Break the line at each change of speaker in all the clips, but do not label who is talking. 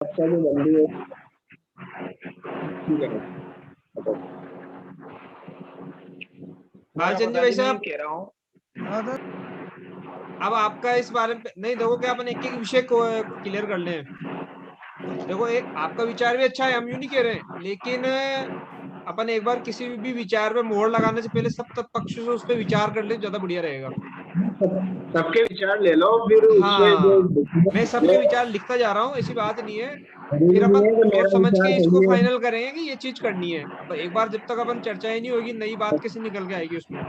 अच्छा जो बंदी है ठीक है।
हाँ
मैं
चंदी
पता
भाई
नहीं
साहब,
कह रहा हूँ।
अब आपका इस बारे में नहीं, देखो क्या अपन एक एक विषय को क्लियर कर लें। देखो, एक आपका विचार भी अच्छा है, हम यूं नहीं कह रहे हैं, लेकिन अपन एक बार किसी भी विचार पे मोहर लगाने से पहले सब तक पक्ष से उस पर विचार कर ले, ज्यादा बढ़िया रहेगा।
सबके विचार ले लो फिर उसके जो
हाँ, मैं सबके विचार लिखता जा रहा हूँ, ऐसी बात नहीं है।
जरूरी
फिर
नहीं
अपन
है कि
सोच
मेरा
समझ के
विचार
इसको
सही है।
फाइनल करेंगे कि ये चीज करनी है। अब एक बार जब तक अपन चर्चा ही नहीं होगी, नई बात कैसे निकल के आएगी उसमें।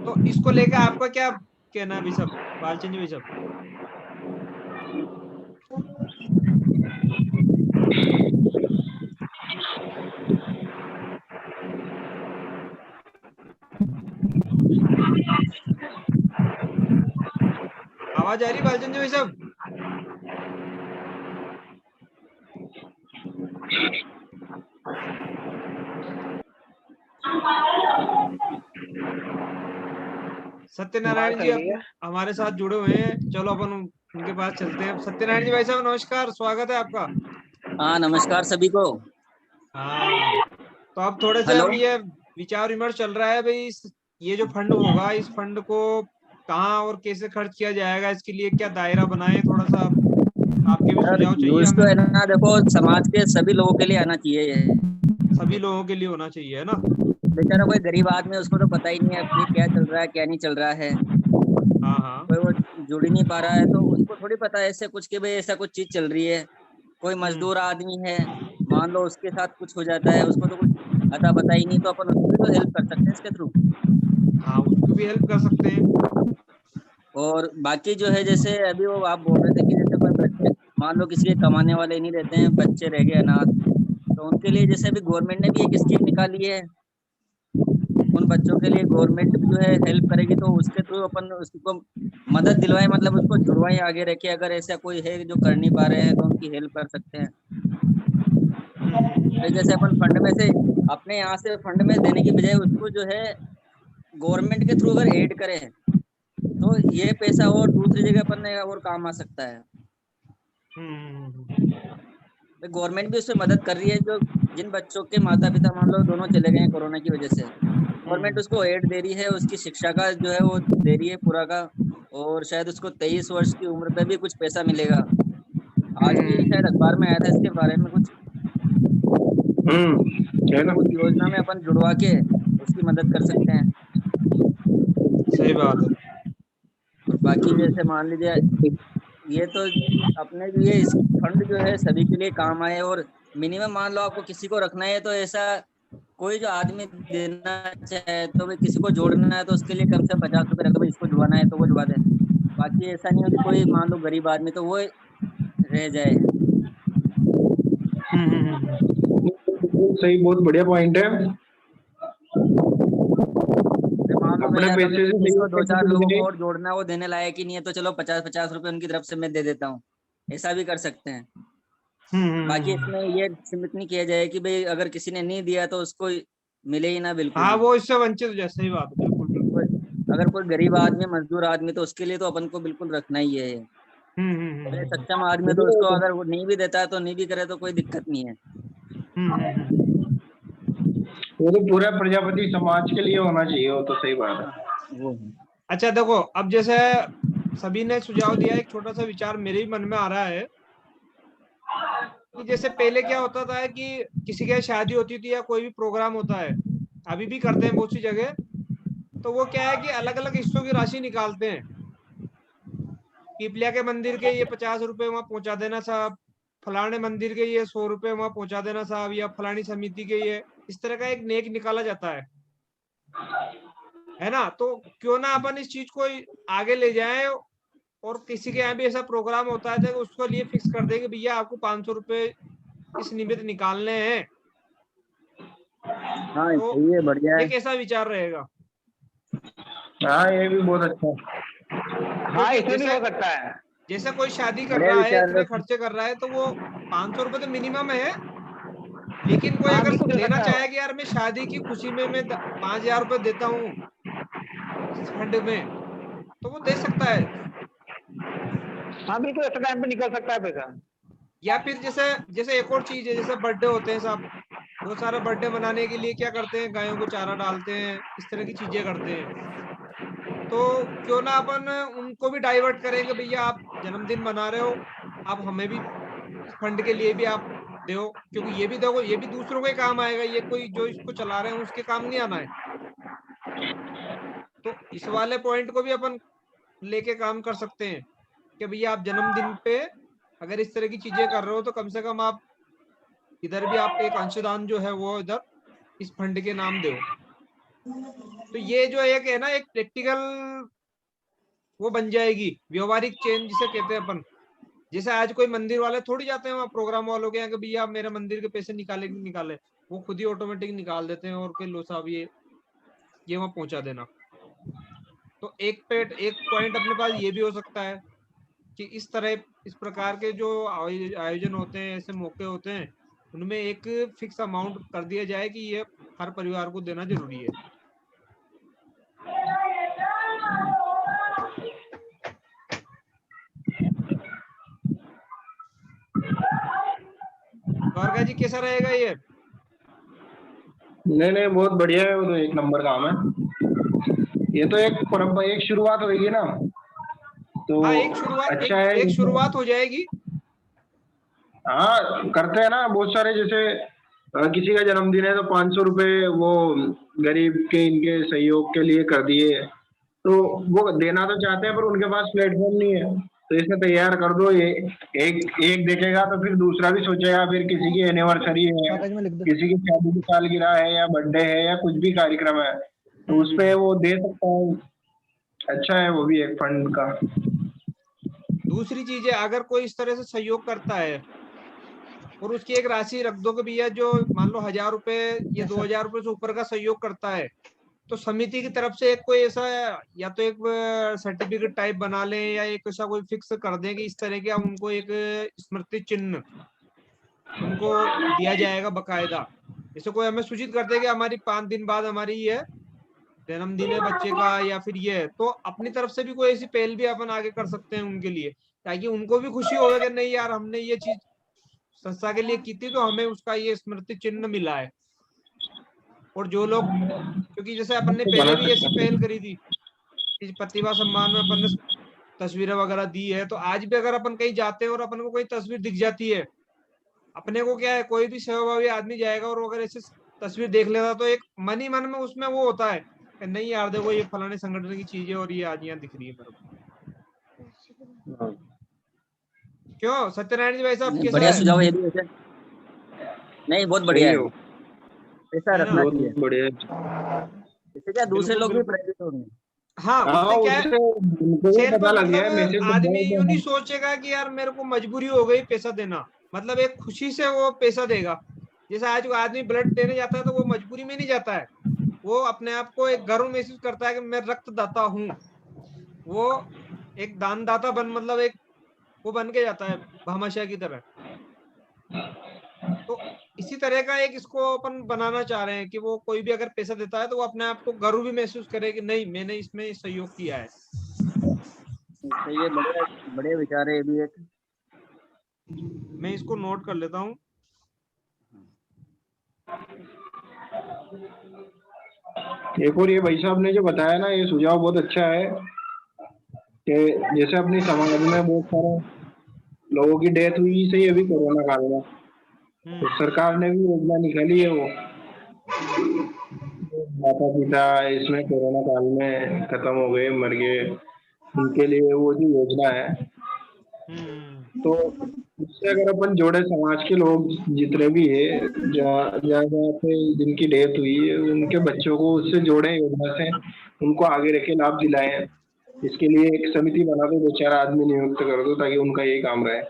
तो इसको लेकर आपका क्या कहना है भाई साहब, बालचंद जी भाई साहब? आवाज आ रही बालचंद जी भाई साहब? सत्यनारायण
बात
जी
आ रही है।
हमारे साथ जुड़े हुए हैं, चलो अपन उनके पास चलते हैं। सत्यनारायण जी भाई साहब नमस्कार, स्वागत है आपका।
हाँ, नमस्कार सभी को।
हाँ, तो अब थोड़े से
हेलो।
हम ये विचार विमर्श चल रहा है भाई, ये जो फंड होगा, इस फंड को कहाँ और कैसे खर्च किया जाएगा, इसके लिए क्या दायरा बनाए, थोड़ा सा आपके भी
यार
सुझाव चाहिए
यूज तो
हमें।
है ना, देखो समाज के सभी लोगों के लिए आना चाहिए ये।
सभी लोगों के लिए होना चाहिए, है ना?
बेचारा कोई गरीब आदमी है, उसको तो पता ही नहीं है कि क्या चल रहा है क्या नहीं चल रहा है।
हाँ हाँ।
कोई वो जुड़ ही नहीं पा रहा है तो उसको थोड़ी पता है ऐसे कुछ कि भाई ऐसा कुछ चीज चल रही है। कोई
हम्म।
मजदूर आदमी है, मान लो उसके साथ कुछ हो जाता है, उसको तो कुछ अता पता ही नहीं, तो अपन उसकी भी तो हेल्प कर सकते हैं इसके थ्रू।
हाँ, उसको भी हेल्प कर सकते हैं।
और बाकी जो है, जैसे अभी वो आप बोल रहे थे कि जैसे कोई बच्चे, मान लो किसी के कमाने वाले नहीं रहते हैं, बच्चे रह गए अनाथ, तो उनके लिए जैसे अभी गवर्नमेंट ने भी एक स्कीम निकाली है। उन बच्चों के लिए गवर्नमेंट भी जो है हेल्प करेगी, तो उसके थ्रू अपन उसको मदद दिलवाए, मतलब उसको जुड़वाएं आगे रखे। अगर ऐसा कोई है जो कर नहीं पा रहे हैं तो उनकी हेल्प कर सकते हैं। तो जैसे अपन फंड में से, अपने यहाँ से फंड में देने की बजाय उसको जो है गवर्नमेंट के थ्रू अगर ऐड करें, तो ये पैसा और दूसरी जगह अपन ने और काम आ सकता है।
हम्म।
तो गवर्नमेंट भी उसमें मदद कर रही है। जो जिन बच्चों के माता पिता मान लो दोनों चले गए हैं कोरोना की वजह से, गवर्नमेंट
हम्म।
उसको एड दे रही है, उसकी शिक्षा का जो है वो दे रही है पूरा का। और शायद उसको 23 वर्ष की उम्र पे भी कुछ पैसा मिलेगा। आज भी शायद अखबार में आया था इसके बारे में कुछ।
है
तो
ना।
उस योजना में अपन जुड़वा के उसकी मदद कर सकते हैं।
सही बात है।
और बाकी जैसे मान लीजिए, ये तो अपने लिए इस फंड जो है सभी के लिए काम आए। और मिनिमम मान लो आपको किसी को रखना है, तो ऐसा कोई जो आदमी देना चाहे, तो भाई किसी को जोड़ना है तो उसके लिए कम से कम 50 रुपए रख दो, भाई इसको जुड़वाना है तो वो जुड़वा दे। बाकी ऐसा नहीं हो कि कोई मान लो गरीब आदमी तो वो रह जाए।
सही, बहुत बढ़िया पॉइंट है।
फिर मान लो मैं
अपने
चाहता हूँ कि
पैसे
भाई
से
किसी
सही
को दो
करने
चार
के
लोगों
बजाय।
को और जोड़ना है, वो देने लायक ही नहीं है, तो चलो 50-50 रुपए उनकी तरफ से मैं दे देता हूँ। ऐसा भी कर सकते हैं। बाकी
हम्म।
इसमें ये सीमित नहीं किया जाए कि भाई अगर किसी ने नहीं दिया तो उसको मिले ही ना बिल्कुल
हाँ,
भी।
वो इससे वंचित हो जाए, सही बात है, बिल्कुल बिल्कुल।
कोई अगर कोई गरीब आदमी, मजदूर आदमी, तो उसके लिए तो अपन को बिल्कुल रखना ही है ये। अरे
हम्म।
सक्षम आदमी तो उसको अगर वो नहीं भी देता है तो नहीं भी करे तो कोई दिक्कत नहीं है।
हम्म।
वो तो पूरा प्रजापति समाज के लिए होना चाहिए, वो तो सही बात
हाँ,
है।
वो है।
अच्छा देखो, अब जैसे सभी ने सुझाव दिया, एक छोटा सा विचार मेरे भी मन में आ रहा है कि जैसे पहले क्या होता था कि किसी के यहाँ शादी होती थी या कोई भी प्रोग्राम होता है, अभी भी करते हैं बहुत सी जगह, तो वो क्या है कि अलग अलग हिस्सों की राशि निकालते हैं। पीपलिया के मंदिर के ये 50 रुपए वहां पहुंचा देना साहब, फलाने मंदिर के ये 100 रुपए वहां पहुंचा देना साहब, या फलानी समिति के ये, इस तरह का एक नेक निकाला जाता है ना? तो क्यों ना अपन इस चीज को आगे ले जाएं, और किसी के यहाँ भी ऐसा प्रोग्राम होता है तो उसको लिए फिक्स कर देंगे, भैया आपको 500 रुपए इस निमित्त निकालने हैं।
हाँ,
तो
सही है, बढ़िया
ये
है।
कैसा विचार रहेगा?
हाँ, ये भी बहुत अच्छा है। हाँ,
क्योंकि
इसमें भी
जैसे
हो सकता है।
जैसे कोई शादी कर
बढ़िया
रहा है,
विचार है।
इतने खर्चे कर रहा है, तो वो 500 रुपए तो मिनिमम है। लेकिन कोई
हाँ,
अगर
बिल्कुल दे
देना
सकता है वो।
चाहे कि यार मैं शादी की खुशी में मैं 5,000 रुपए देता हूँ इस फंड में, तो वो दे सकता है।
हाँ बिल्कुल, ऐसे टाइम पे निकल सकता है पैसा।
या फिर जैसे जैसे एक और चीज है, जैसे बर्थडे होते हैं साहब, बहुत सारा बर्थडे मनाने के लिए क्या करते हैं, गायों को चारा डालते हैं, इस तरह की चीजें करते हैं। तो क्यों ना अपन उनको भी डाइवर्ट करेंगे, भैया आप जन्मदिन मना रहे हो, आप हमें भी इस फंड के लिए भी आप दो, क्योंकि ये भी देखो, ये भी दूसरों के काम आएगा, ये कोई जो इसको चला रहे हैं उसके काम नहीं आना है। तो इस वाले पॉइंट को भी अपन लेके काम कर सकते हैं कि भैया आप जन्मदिन पे अगर इस तरह की चीजें कर रहे हो तो कम से कम आप इधर भी आप एक अंशदान जो है वो इधर इस फंड के नाम दो। तो ये जो एक है ना, एक प्रैक्टिकल वो बन जाएगी, व्यवहारिक चेंज जिसे कहते हैं अपन। जैसे आज कोई मंदिर वाले थोड़ी जाते हैं वहाँ प्रोग्राम वालों के यहाँ कि भैया आप मेरे मंदिर के पैसे निकाले कि निकाले, वो खुद ही ऑटोमेटिक निकाल देते हैं और के लो साहब ये वहाँ पहुंचा देना। तो एक पॉइंट अपने पास ये भी हो सकता है कि इस तरह इस प्रकार के जो आयोजन होते हैं, ऐसे मौके होते हैं, उनमें एक फिक्स अमाउंट कर दिया जाए कि ये हर परिवार को देना जरूरी है। द्वारका जी कैसा रहेगा ये?
नहीं नहीं, बहुत बढ़िया है, वो तो एक नंबर काम है। ये तो एक शुरुआत होगी ना, तो
हाँ, एक शुरुआत
अच्छा है।
एक शुरुआत हो जाएगी।
हाँ करते हैं ना बहुत सारे, जैसे किसी का जन्मदिन है तो 500 रुपए वो गरीब के इनके सहयोग के लिए कर दिए, तो वो देना तो चाहते हैं पर उनके पास प्लेटफॉर्म नहीं है, तो इसमें तैयार कर दो। ये एक एक देखेगा तो फिर दूसरा भी सोचेगा, फिर किसी की एनिवर्सरी है, किसी की शादी की सालगिरह है या बर्थडे है या कुछ भी कार्यक्रम है, तो उस पे वो दे सकता है। अच्छा है वो भी एक फंड का।
दूसरी चीज है, अगर कोई इस तरह से सहयोग करता है और उसकी एक राशि रख दो कि भैया जो मान लो 1000 रुपए या 2000 रुपए से ऊपर का सहयोग करता है, तो समिति की तरफ से एक कोई ऐसा या तो एक सर्टिफिकेट टाइप बना लें या एक ऐसा कोई फिक्स कर दें कि इस तरह के उनको एक स्मृति चिन्ह उनको दिया जाएगा बकायदा। जैसे कोई हमें सूचित करते हैं कि हमारी 5 दिन बाद हमारी ये जन्मदिन है बच्चे का या फिर ये है, तो अपनी तरफ से भी कोई ऐसी पहल भी अपन आगे कर सकते हैं उनके लिए, ताकि उनको भी खुशी होगा कि नहीं यार हमने ये चीज संस्था के लिए की थी तो हमें उसका ये स्मृति चिन्ह मिला है। और जो लोग, क्योंकि जैसे अपन ने
तो
पहले
बना
भी ऐसी
सकते
पहल
हैं।
करी थी कि प्रतिभा सम्मान में अपन ने तस्वीरें वगैरह दी है, तो आज भी अगर अपन कहीं जाते हैं और अपन को कोई तस्वीर दिख जाती है, अपने को क्या है, कोई भी सेवाभावी आदमी जाएगा और अगर ऐसी तस्वीर देख लेता तो एक मन ही मन में उसमें वो होता है कि नहीं यार देखो ये फलाने संगठन की चीज है और ये आज यहाँ दिख रही है मेरे को। क्यों सत्यनारायण जी भाई साहब
नहीं,
कैसा
बढ़िया
है?
सुझाव है ये भी वैसे। नहीं, बहुत
सही
बढ़िया
है
है,
वो,
ऐसा
है ना?
रखना
बहुत
चाहिए।
बढ़िया है।
इससे क्या दूसरे
बिल्कुल
लोग भी
बिल्कुल।
प्रेरित होंगे।
हाँ,
हाँ
उससे क्या है,
उससे उनको भी
सेल्फ
पता लग गया
मतलब
है, मैसेज तो
आदमी
बहुत
यूं नहीं
है।
सोचेगा कि यार मेरे को मजबूरी हो गई पैसा देना, मतलब एक खुशी से वो पैसा देगा। जैसे आज वो आदमी ब्लड देने जाता है तो वो मजबूरी में नहीं जाता है, वो अपने आप को एक गर्व महसूस करता है कि मैं रक्तदाता हूँ। वो एक दानदाता बन मतलब एक वो बन के जाता है भामाशाह की तरह। तो इसी तरह का एक इसको अपन बनाना चाह रहे हैं कि वो कोई भी अगर पैसा देता है तो वो अपने आप को गर्व भी महसूस करे कि नहीं मैंने इसमें सहयोग किया है।
सही है, बढ़िया बढ़िया विचार है ये भी एक।
मैं इसको नोट कर लेता हूँ।
एक और ये भाई साहब ने जो बताया ना, ये सुझाव बहुत अच्छा है कि जैसे अपने समाज में बहुत सारे लोगों की डेथ हुई, सही अभी कोरोना काल में, तो सरकार ने भी योजना निकाली है वो, माता पिता इसमें कोरोना काल में खत्म हो गए, मर गए, उनके लिए वो जो योजना है, तो उससे अगर अपन जोड़े समाज के लोग जितने भी है, जहाँ जहाँ जहाँ पे जिनकी डेथ हुई है उनके बच्चों को उससे जोड़े योजना से, उनको आगे रखे लाभ दिलाएं, इसके लिए एक समिति बना दो, 2-4 आदमी नियुक्त कर दो ताकि उनका यही काम रहे।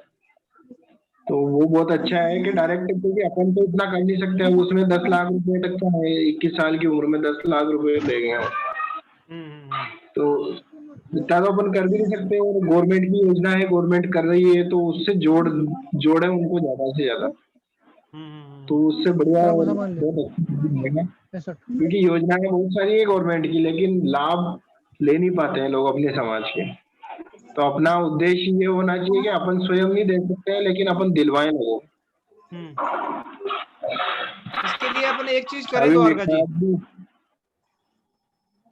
तो वो बहुत अच्छा है कि डायरेक्ट, क्योंकि अपन तो इतना कर नहीं सकते हैं, उसमें 10 लाख रुपए तक का है, 21 साल की उम्र में 10 लाख रुपए देंगे हम, तो इतना तो अपन कर भी नहीं सकते, और गवर्नमेंट की योजना है, गवर्नमेंट कर रही है, तो उससे जोड़े उनको ज्यादा से ज्यादा, तो उससे बढ़िया बहुत अच्छी चीज़ रहेगा। क्योंकि योजनाएं बहुत सारी है गवर्नमेंट की, लेकिन लाभ ले नहीं पाते हैं लोग अपने समाज के। तो अपना उद्देश्य ये होना चाहिए कि अपन स्वयं नहीं दे सकते हैं, लेकिन अपन दिलवाएं लोगों को।
इसके लिए अपन एक चीज करें
अभी
द्वारका जी कि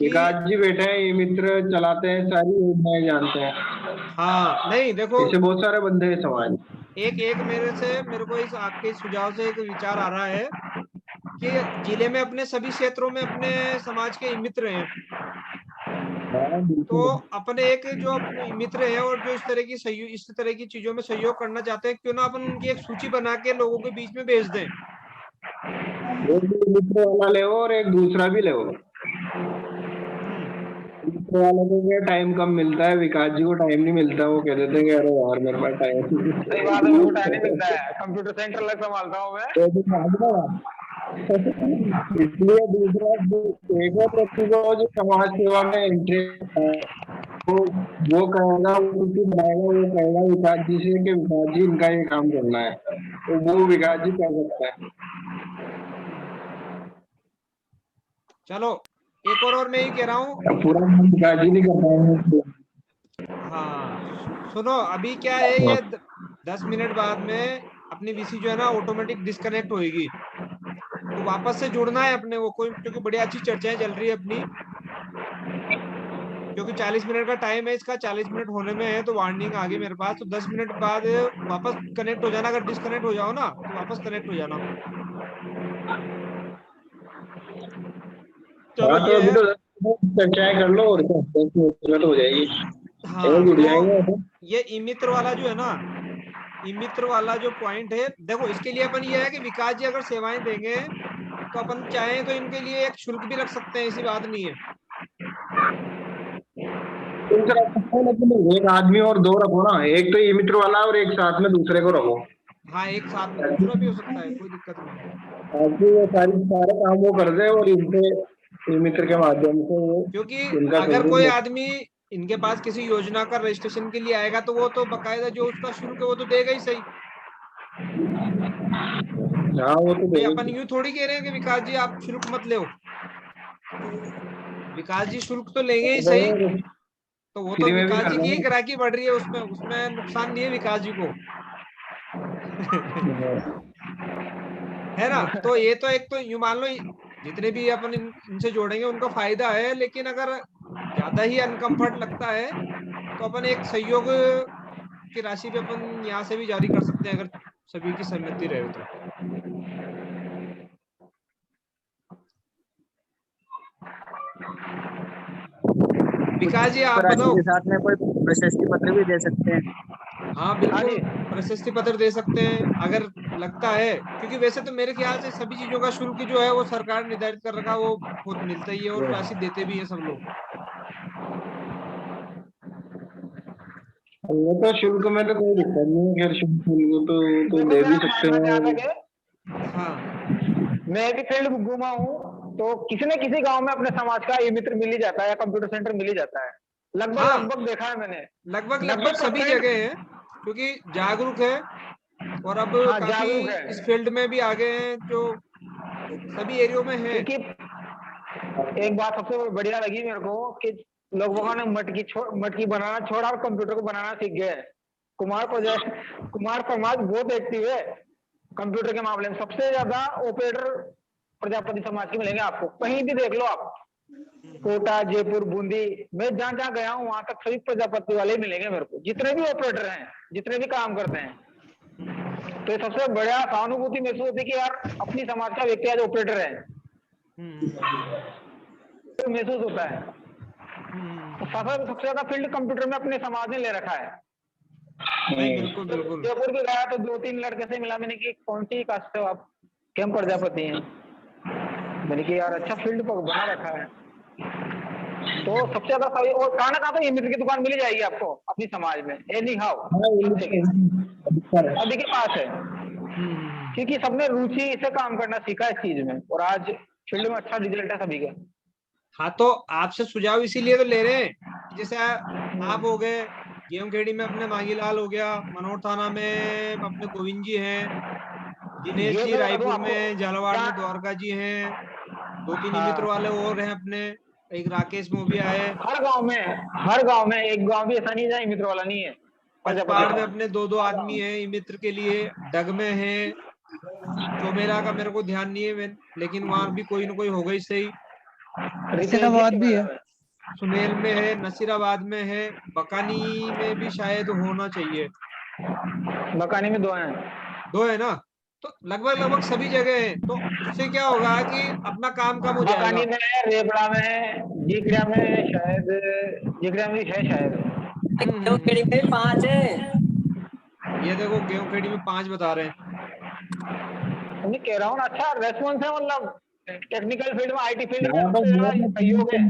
विकास जी बैठे हैं, ये मित्र चलाते हैं, सारी योजनाएं जानते हैं।
हाँ नहीं देखो,
ऐसे बहुत सारे बंदे हैं समाज में।
एक एक मेरे को इस आपके सुझाव से एक विचार आ रहा है कि जिले में अपने सभी क्षेत्रों में अपने समाज के मित्र हैं,
हाँ,
तो
बिल्कुल।
अपने एक जो मित्र हैं और जो इस तरह की चीजों में सहयोग करना चाहते हैं, क्यों ना अपन उनकी एक सूची बना के लोगों के बीच में भेज दें।
एक मित्र वाला ले और एक दूसरा भी ले। मित्र वाले को क्या टाइम कम मिलता है, विकास जी को टाइम नहीं मिलता, वो कह देते हैं कि अरे यार मेरे पास टाइम
सही बात है, मेरे को टाइम नहीं मिलता है, कंप्यूटर सेंटर अलग संभालता हूँ मैं।
तो भी भाग रहा है। इसलिए दूसरा एक और व्यक्ति को जो समाज सेवा में इंटरेस्ट है, तो वो कहेगा, वो कुछ बनाएगा, वो कहेगा विकास जी से कि विकास जी इनका ये काम करना है, तो वो विकास जी कर सकता है।
चलो एक और मैं ही कह रहा हूँ।
पूरा विकास जी नहीं कर पाएंगे।
हाँ सुनो, अभी क्या है, ये 10 मिनट बाद में अपनी वीसी जो है ना ऑटोमेटिक डिस्कनेक्ट होएगी, तो वापस से जुड़ना है अपने वो कोई, क्योंकि बड़ी अच्छी चर्चाएं चल रही है अपनी, क्योंकि 40 मिनट का टाइम है इसका, 40 मिनट होने में है, तो वार्निंग आ गई मेरे पास, तो 10 मिनट बाद वापस कनेक्ट हो जाना, अगर डिस्कनेक्ट हो जाओ ना तो वापस कनेक्ट हो जाना। चलो
हाँ, तो
ये
अभी
है।
तो चर्चाएं कर लो और क्या, 10 मिनट हो जाएगी और
हाँ
जुड़
तो
जाएंगे।
ये ई मित्र वाला जो है ना, ई मित्र वाला जो पॉइंट है, देखो इसके लिए अपन ये है कि विकास जी अगर सेवाएं देंगे तो अपन चाहें तो इनके लिए एक शुल्क भी रख सकते हैं, ऐसी बात नहीं है।
लेकिन एक आदमी और दो रखो ना, एक तो ई मित्र वाला और एक साथ में दूसरे को रखो,
हाँ एक साथ में दूसरा भी हो सकता है, कोई दिक्कत नहीं है,
ताकि वो सारे काम वो कर दे और इनसे ई मित्र के माध्यम से वो
क्योंकि
इनका
अगर कोई
सहयोग।
आदमी इनके पास किसी योजना का रजिस्ट्रेशन के लिए आएगा तो वो तो बकायदा जो उसका शुल्क है वो तो देगा ही सही।
हाँ, वो तो
भाई अपन
देगी।
यूं थोड़ी कह रहे हैं कि विकास जी आप शुल्क मत लो, विकास जी शुल्क तो लेंगे ही सही, तो वो तो
फ्री में भी
विकास
कर
जी की ही
देंगे।
ग्राहकी बढ़ रही है, उसमें उसमें नुकसान नहीं है विकास जी को। है ना, तो ये तो एक तो यूं मान लो, जितने भी अपन इनसे जोड़ेंगे उनका फायदा है, लेकिन अगर ज्यादा ही अनकंफर्ट लगता है तो अपन एक सहयोग की राशि पे अपन यहाँ से भी जारी कर सकते हैं, अगर सभी की सहमति रहे तो। विकास जी आप
राशि
बताओ।
के साथ में कोई प्रशस्ति पत्र भी दे सकते हैं।
हाँ
हाँ
बिल्कुल,
जी।
प्रशस्ति पत्र दे सकते हैं अगर लगता है, क्योंकि वैसे तो मेरे ख्याल से सभी चीजों का शुल्क जो है वो सरकार निर्धारित कर रखा है, वो खुद मिलता ही है और राशि देते भी है सब लोग।
वो तो शुल्क में तो कोई दिक्कत नहीं है, खैर शुल्क तो
देखो
दे
मेरा
भी सकते
मानना जहाँ
हैं।
तक है,
हाँ
मैं भी फील्ड घूमा हूँ, तो किसी न किसी गांव में अपने समाज का ई मित्र मिल ही जाता है या कंप्यूटर सेंटर मिल ही जाता है, लगभग
हाँ,
लगभग देखा है मैंने।
लगभग लगभग सभी
90%।
जगह है, क्योंकि जागरूक है और अब
हाँ
काफी
जागरूक है,
इस फील्ड में भी आगे हैं, जो सभी एरियो में है।
क्योंकि एक बात सबसे बढ़िया लगी मेरे को कि लोगों ने मटकी बनाना छोड़ा और कंप्यूटर को बनाना सीख गए। कुमार समाज बहुत एक्टिव है कंप्यूटर के मामले में, सबसे ज्यादा ऑपरेटर प्रजापति समाज के मिलेंगे आपको, कहीं भी देख लो आप, कोटा, जयपुर, बूंदी, मैं जहां जहां गया हूँ वहां तक सभी प्रजापति वाले ही मिलेंगे मेरे को, जितने भी ऑपरेटर हैं, जितने भी काम करते हैं। तो ये सबसे बढ़िया सहानुभूति महसूस होती है कि यार अपनी समाज का व्यक्ति आज ऑपरेटर है, तो महसूस होता है। तो सबसे ज्यादा फील्ड कंप्यूटर में अपने समाज ने ले रखा है।
नहीं बिल्कुल बिल्कुल।
जयपुर भी गया तो 2-3 लड़के से मिला मैंने कि कौन सी कास्ट हो आप, क्या हम प्रजापति हैं, मैंने कि यार अच्छा फील्ड बना रखा है। तो सबसे ज्यादा सही, और कहा ना कहा तो ये मित्र की दुकान मिल जाएगी आपको अपनी समाज में, एनी हाउ सभी के पास है, क्योंकि सबने रुचि से काम करना सीखा इस चीज में, और आज फील्ड में अच्छा रिजल्ट है सभी का।
हाँ तो आपसे सुझाव इसीलिए तो ले रहे हैं, जैसे आप हो गए गेहूंखेड़ी में, अपने मांगीलाल हो गया, मनोर थाना में अपने गोविंद जी हैं, दिनेश
ये
जी
मैं बता दूं
रायपुर
आपको
में, झालावाड़ में
जहाँ,
द्वारका जी हैं, 2-3 मित्र
हाँ
वाले और हैं अपने, एक राकेश मोबिया है,
हर गांव में एक गांव भी ऐसा नहीं है जहाँ ई-मित्र वाला नहीं है।
पचपहाड़ में अपने 2-2 आदमी है ई मित्र के लिए, डग में है, चौमेरा का मेरे को ध्यान नहीं है लेकिन वहां भी कोई ना कोई होगा ही सही।
नसीराबाद भी है,
सुनेल में है, नसीराबाद में है, बकानी में भी शायद होना चाहिए।
बकानी में 2 हैं।
2 है ना, तो लगभग सभी जगह है। तो उससे क्या होगा कि अपना काम कम हो जाएगा।
बकानी में है, रेबड़ा में है, जीकड़ा में है, शायद जीकड़ा में भी है शायद।
गेहूंखेड़ी में 5 है।
ये देखो गेहूंखेड़ी में 5 बता रहे हैं।
मैं कह रहा हूँ ना, अच्छा रेस्पॉन्स है, मतलब टेक्निकल फील्ड में, आईटी फील्ड में सबसे ज्यादा सहयोग है।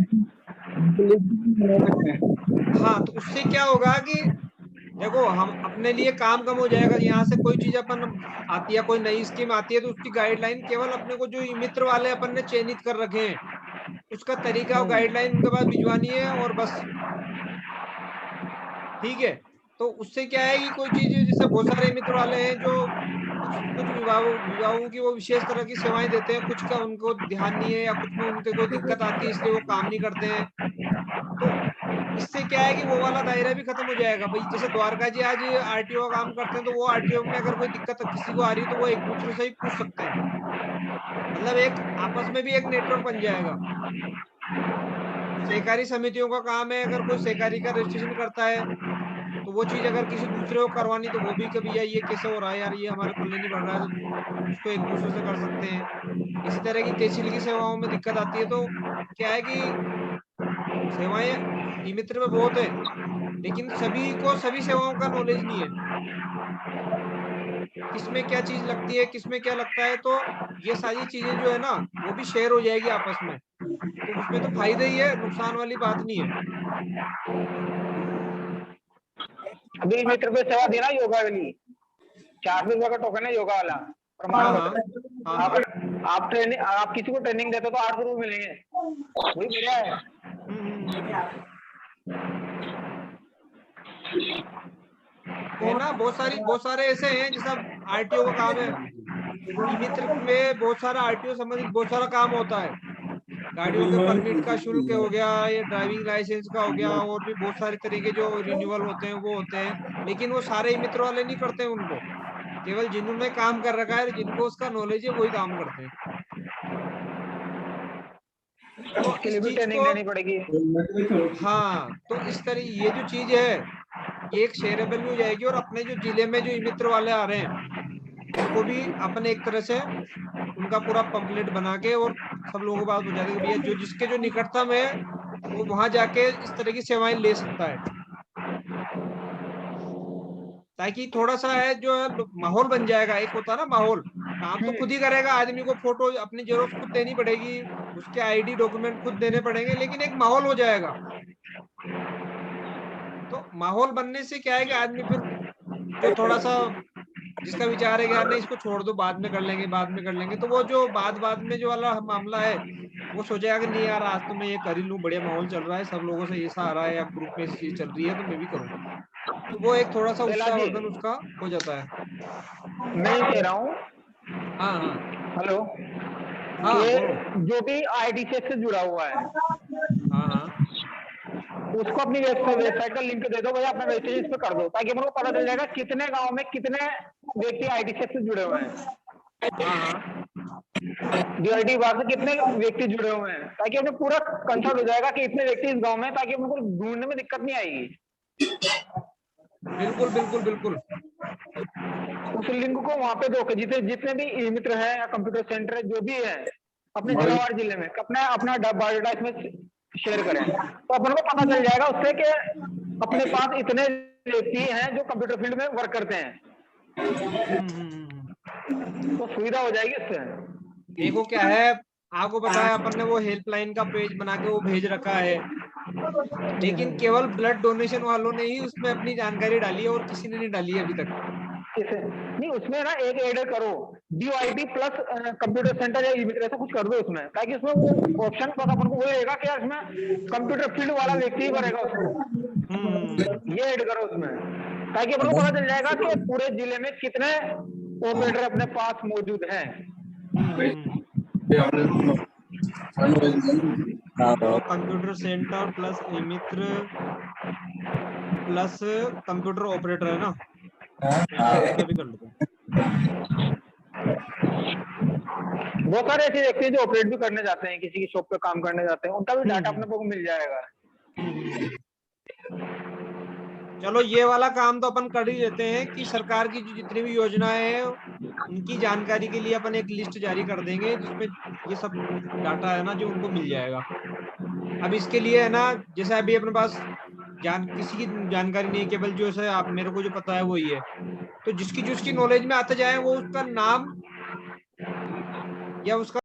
हाँ, तो उससे क्या होगा कि देखो हम अपने लिए काम कम हो जाएगा। यहाँ से कोई चीज अपन आती है, कोई नई स्कीम आती है तो उसकी गाइडलाइन केवल अपने को जो मित्र वाले अपन ने चयनित कर रखे हैं उसका तरीका और गाइडलाइन उनके पास भिजवानी है और बस, ठीक है। तो उससे क्या है कि कोई चीज जैसे बहुत सारे मित्र वाले हैं जो कुछ विभागों की वो विशेष तरह की सेवाएं देते हैं, कुछ का उनको ध्यान नहीं है या कुछ में उनके को दिक्कत आती है इसलिए वो काम नहीं करते हैं। तो इससे क्या है कि वो वाला दायरा भी खत्म हो जाएगा। भाई जैसे द्वारका जी आज आरटीओ का काम करते हैं तो वो आरटीओ में अगर कोई दिक्कत किसी को आ रही है तो वो एक दूसरे से ही पूछ सकते हैं, मतलब एक आपस में भी एक नेटवर्क बन जाएगा। सहकारी समितियों का काम है, अगर कोई सहकारी का रजिस्ट्रेशन करता है तो वो चीज अगर किसी दूसरे को करवानी तो वो भी कभी यार ये कैसे हो रहा है, यार ये हमारे पल्ले नहीं बढ़ रहा है, तो उसको एक दूसरे से कर सकते हैं। इसी तरह की तहसील की सेवाओं में दिक्कत आती है तो क्या है कि सेवाएं ई मित्र में बहुत है लेकिन सभी को सभी सेवाओं का नॉलेज नहीं है, किसमें क्या चीज लगती है, किसमें क्या लगता है। तो ये सारी चीजें जो है ना वो भी शेयर हो जाएगी आपस में, तो उसमें तो फायदे ही है, नुकसान वाली बात नहीं है।
अभी मित्र पे सेवा देना योगा वाली, 400 रुपए का टोकन है योगा वाला प्रमाण पत्र। आप ट्रेनिंग, आप किसी को ट्रेनिंग देते हो तो 800 रुपए मिलेंगे, वही बढ़िया है।
है ना, बहुत सारे ऐसे हैं जैसा आरटीओ का काम है, ई मित्र में बहुत सारा आरटीओ संबंधित बहुत सारा काम होता है, गाड़ियों के परमिट का शुल्क हो गया, ये ड्राइविंग लाइसेंस का हो गया, और भी बहुत सारे तरीके जो रिन्यूअल होते हैं वो होते हैं, लेकिन वो सारे ई मित्र वाले नहीं करते हैं उनको, केवल जिन्होंने काम कर रखा है, जिनको उसका नॉलेज है वही काम करते हैं। तो
इसके लिए भी ट्रेनिंग देनी पड़ेगी।
हाँ, तो इस तरह ये जो चीज है एक शेयरेबल भी हो जाएगी, और अपने जो जिले में जो ई मित्र वाले आ रहे हैं उनको भी अपने एक तरह से उनका पूरा पंपलेट बना के और सब लोगों को बात पहुंचा देंगे भैया जो जिसके जो निकटतम है वो वहां जाके इस तरह की सेवाएं ले सकता है, ताकि थोड़ा सा है जो है माहौल बन जाएगा। एक होता है ना माहौल, काम तो खुद ही करेगा आदमी को, फोटो अपनी जेरोक्स खुद देनी पड़ेगी, उसके आईडी डॉक्यूमेंट खुद देने पड़ेंगे, लेकिन एक माहौल हो जाएगा। तो माहौल बनने से क्या है कि आदमी फिर जो थोड़ा सा जिसका विचार है कि यार नहीं इसको छोड़ दो, बाद में कर लेंगे बाद में कर लेंगे, तो वो जो बाद में जो वाला मामला है वो सोचेगा कि नहीं यार आज तो मैं ये कर ही लूं, बढ़िया माहौल चल रहा है, सब लोगों से ऐसा आ रहा है या ग्रुप में चीज चल रही है तो मैं भी करूँ, तो वो एक थोड़ा सा उत्साहवर्धन उसका हो जाता है।
मैं ये कह रहा हूँ,
हाँ
हेलो, जो भी आईडी से जुड़ा हुआ है उसको अपनी वेबसाइट का लिंक दे दो भैया, अपना वेबसाइट इस पे कर दो, ताकि हमको पता चल जाएगा कितने गांव में कितने व्यक्ति आईडी से जुड़े हुए हैं, डीआईडी बार से कितने व्यक्ति जुड़े हुए हैं, ताकि हमें पूरा कंसर्ट हो जाएगा कि इतने व्यक्ति इस गांव में, ताकि हमको ढूंढने में दिक्कत नहीं आएगी।
बिल्कुल बिल्कुल बिल्कुल।
उस लिंक को वहां पे दो, जितने भी ई मित्र है या कंप्यूटर सेंटर है जो भी है अपने जिलावार जिले में अपना बायोडाटा इसमें शेयर करें, तो अपन को पता चल जाएगा उससे कि अपने पास इतने व्यक्ति हैं जो कंप्यूटर फील्ड में वर्क करते हैं, तो सुविधा हो जाएगी उससे।
देखो क्या है, आपको बताया अपन ने वो हेल्पलाइन का पेज बना के वो भेज रखा है, लेकिन केवल ब्लड डोनेशन वालों ने ही उसमें अपनी जानकारी डाली है और किसी ने नहीं डाली है अभी तक।
नहीं, उसमें ना एक ऐड करो डीआईडी प्लस कंप्यूटर सेंटर या ई मित्र, ऐसा कुछ कर दो उसमें, ताकि उसमें वो ऑप्शन पता अपन को वो रहेगा कि इसमें कंप्यूटर फील्ड वाला व्यक्ति ही भरेगा उसको, ये ऐड करो उसमें, ताकि अपन को पता चल जाएगा कि पूरे जिले में कितने ऑपरेटर अपने पास मौजूद हैं।
हाँ,
कंप्यूटर सेंटर प्लस ई मित्र प्लस कंप्यूटर ऑपरेटर है ना, इसका भी कर लेते हैं।
बहुत सारे ऐसे व्यक्ति हैं जो ऑपरेट भी करने जाते हैं, किसी की शॉप पे काम करने जाते हैं, उनका भी डाटा
हम्म।
अपने को मिल जाएगा।
चलो ये वाला काम तो अपन कर ही लेते हैं कि सरकार की जो जितनी भी योजनाएं हैं उनकी जानकारी के लिए अपन एक लिस्ट जारी कर देंगे जिसमें ये सब डाटा है ना जो उनको मिल जाएगा। अब इसके लिए है ना, जैसे अभी अपने पास किसी की जानकारी नहीं है, केवल जो है आप मेरे को जो पता है वही है, तो जिसकी नॉलेज में आता जाए वो उसका नाम या उसका